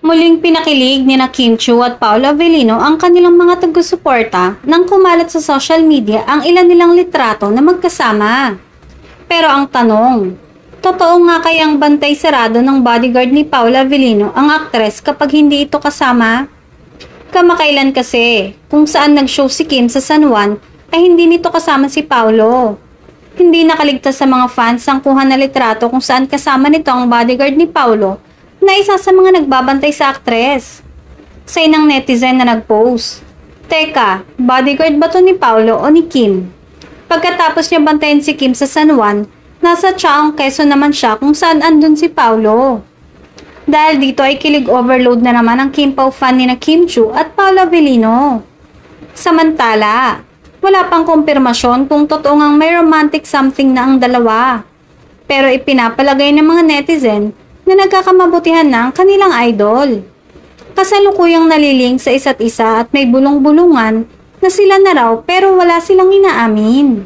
Muling pinakilig ni na Kim Chiu at Paolo Avellino ang kanilang mga taga-suporta nang kumalat sa social media ang ilan nilang litrato na magkasama. Pero ang tanong, totoo nga kayang bantay sarado ng bodyguard ni Paolo Avellino ang aktres kapag hindi ito kasama? Kamakailan kasi, kung saan nag-show si Kim sa San Juan ay hindi nito kasama si Paolo. Hindi nakaligtas sa mga fans ang kuha na litrato kung saan kasama nito ang bodyguard ni Paolo na isa sa mga nagbabantay sa aktres. Sa inang netizen na nag-post, "Teka, bodyguard ba to ni Paolo o ni Kim?" Pagkatapos niya bantayan si Kim sa San Juan, nasa Chaong Quezon naman siya kung saan andun si Paolo. Dahil dito ay kilig overload na naman ang Kim Pao fan ni na Kim Chiu at Paolo Avellino. Samantala, wala pang kumpirmasyon kung totoo ngang may romantic something na ang dalawa. Pero ipinapalagay ng mga netizen na nagkakamabutihan na ang kanilang idol. Kasalukuyang naliling sa isa't isa at may bulong-bulungan na sila na raw pero wala silang inaamin.